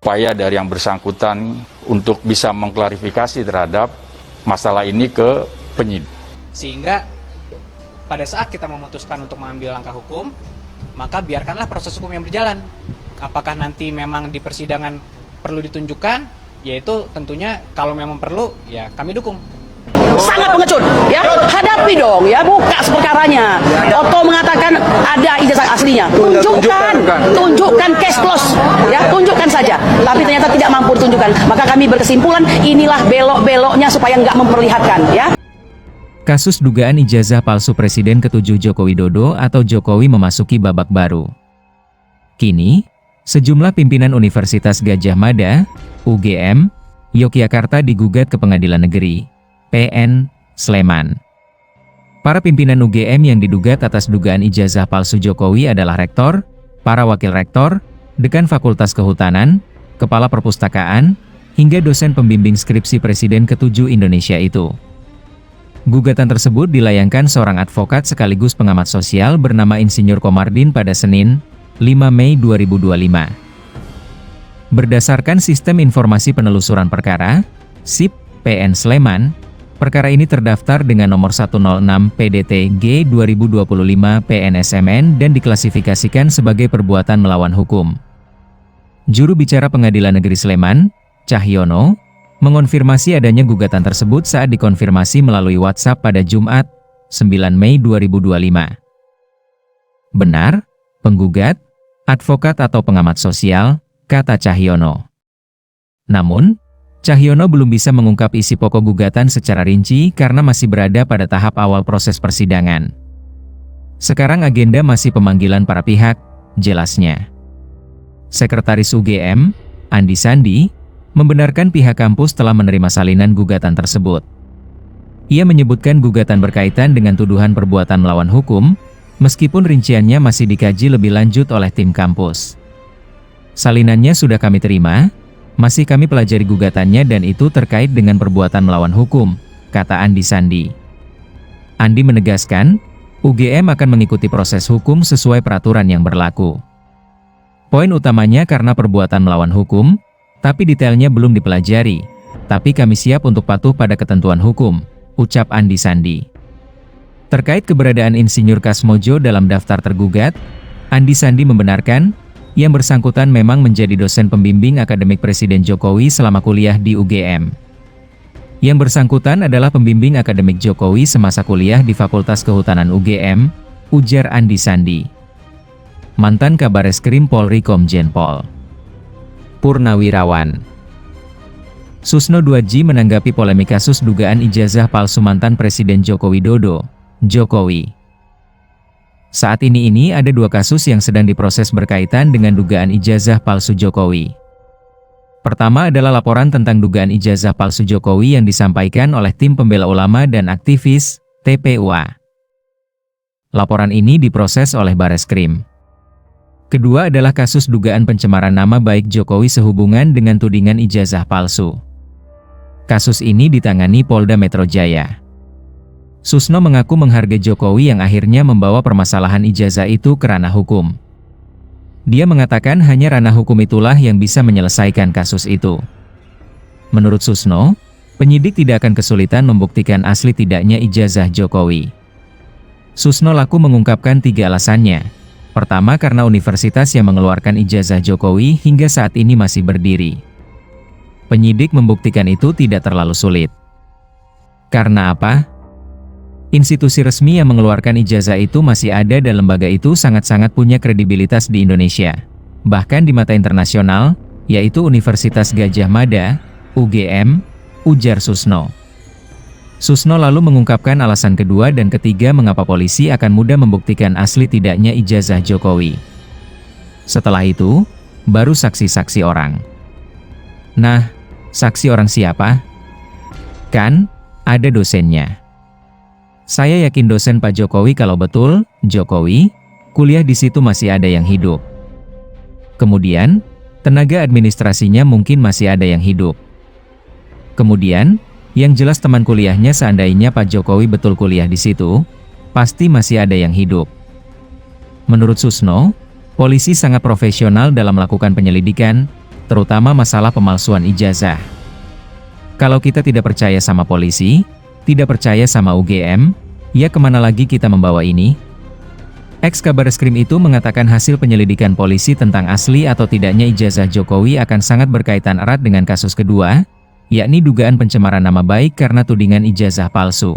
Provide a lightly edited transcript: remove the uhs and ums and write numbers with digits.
upaya dari yang bersangkutan untuk bisa mengklarifikasi terhadap masalah ini ke penyidik. Sehingga pada saat kita memutuskan untuk mengambil langkah hukum, maka biarkanlah proses hukum yang berjalan. Apakah nanti memang di persidangan perlu ditunjukkan, yaitu tentunya kalau memang perlu, ya kami dukung. Sangat pengecut, ya, hadapi dong, ya, buka perkaranya. Oto mengatakan ada ijazah aslinya, tunjukkan cash close, ya, tunjukkan saja. Tapi ternyata tidak mampu ditunjukkan, maka kami berkesimpulan inilah belok-beloknya supaya nggak memperlihatkan, ya. Kasus dugaan ijazah palsu Presiden ke-7 Joko Widodo atau Jokowi memasuki babak baru. Kini, sejumlah pimpinan Universitas Gadjah Mada, UGM, Yogyakarta digugat ke Pengadilan Negeri PN, Sleman. Para pimpinan UGM yang digugat atas dugaan ijazah palsu Jokowi adalah rektor, para wakil rektor, dekan Fakultas Kehutanan, kepala perpustakaan, hingga dosen pembimbing skripsi Presiden ke-7 Indonesia itu. Gugatan tersebut dilayangkan seorang advokat sekaligus pengamat sosial bernama Insinyur Komardin pada Senin, 5 Mei 2025. Berdasarkan Sistem Informasi Penelusuran Perkara, SIP, PN Sleman, perkara ini terdaftar dengan nomor 106 PDT-G 2025 PNSMN dan diklasifikasikan sebagai perbuatan melawan hukum. Juru bicara Pengadilan Negeri Sleman, Cahyono, mengonfirmasi adanya gugatan tersebut saat dikonfirmasi melalui WhatsApp pada Jumat, 9 Mei 2025. Benar, penggugat, advokat atau pengamat sosial, kata Cahyono. Namun, Cahyono belum bisa mengungkap isi pokok gugatan secara rinci karena masih berada pada tahap awal proses persidangan. Sekarang agenda masih pemanggilan para pihak, jelasnya. Sekretaris UGM, Andi Sandi, membenarkan pihak kampus telah menerima salinan gugatan tersebut. Ia menyebutkan gugatan berkaitan dengan tuduhan perbuatan melawan hukum, meskipun rinciannya masih dikaji lebih lanjut oleh tim kampus. Salinannya sudah kami terima, masih kami pelajari gugatannya dan itu terkait dengan perbuatan melawan hukum, kata Andi Sandi. Andi menegaskan, UGM akan mengikuti proses hukum sesuai peraturan yang berlaku. Poin utamanya karena perbuatan melawan hukum, tapi detailnya belum dipelajari, tapi kami siap untuk patuh pada ketentuan hukum, ucap Andi Sandi. Terkait keberadaan Insinyur Kasmojo dalam daftar tergugat, Andi Sandi membenarkan, yang bersangkutan memang menjadi dosen pembimbing akademik Presiden Jokowi selama kuliah di UGM. Yang bersangkutan adalah pembimbing akademik Jokowi semasa kuliah di Fakultas Kehutanan UGM, ujar Andi Sandi. Mantan Kabareskrim Polri Komjen Pol Purnawirawan Susno Duadji menanggapi polemik kasus dugaan ijazah palsu mantan Presiden Joko Widodo, Jokowi. Saat ini ada dua kasus yang sedang diproses berkaitan dengan dugaan ijazah palsu Jokowi. Pertama adalah laporan tentang dugaan ijazah palsu Jokowi yang disampaikan oleh tim pembela ulama dan aktivis, TPUA. Laporan ini diproses oleh Bareskrim. Kedua adalah kasus dugaan pencemaran nama baik Jokowi sehubungan dengan tudingan ijazah palsu. Kasus ini ditangani Polda Metro Jaya. Susno mengaku menghargai Jokowi yang akhirnya membawa permasalahan ijazah itu ke ranah hukum. Dia mengatakan hanya ranah hukum itulah yang bisa menyelesaikan kasus itu. Menurut Susno, penyidik tidak akan kesulitan membuktikan asli tidaknya ijazah Jokowi. Susno laku mengungkapkan 3 alasannya. Pertama karena universitas yang mengeluarkan ijazah Jokowi hingga saat ini masih berdiri. Penyidik membuktikan itu tidak terlalu sulit. Karena apa? Institusi resmi yang mengeluarkan ijazah itu masih ada dan lembaga itu sangat-sangat punya kredibilitas di Indonesia. Bahkan di mata internasional, yaitu Universitas Gadjah Mada, UGM, ujar Susno. Susno lalu mengungkapkan alasan kedua dan ketiga mengapa polisi akan mudah membuktikan asli tidaknya ijazah Jokowi. Setelah itu, baru saksi-saksi orang. Nah, saksi orang siapa? Kan, ada dosennya. Saya yakin dosen Pak Jokowi kalau betul, Jokowi, kuliah di situ masih ada yang hidup. Kemudian, tenaga administrasinya mungkin masih ada yang hidup. Kemudian, yang jelas teman kuliahnya seandainya Pak Jokowi betul kuliah di situ, pasti masih ada yang hidup. Menurut Susno, polisi sangat profesional dalam melakukan penyelidikan, terutama masalah pemalsuan ijazah. Kalau kita tidak percaya sama polisi, tidak percaya sama UGM, ya kemana lagi kita membawa ini? Ex-Kabareskrim itu mengatakan hasil penyelidikan polisi tentang asli atau tidaknya ijazah Jokowi akan sangat berkaitan erat dengan kasus kedua, yakni dugaan pencemaran nama baik karena tudingan ijazah palsu.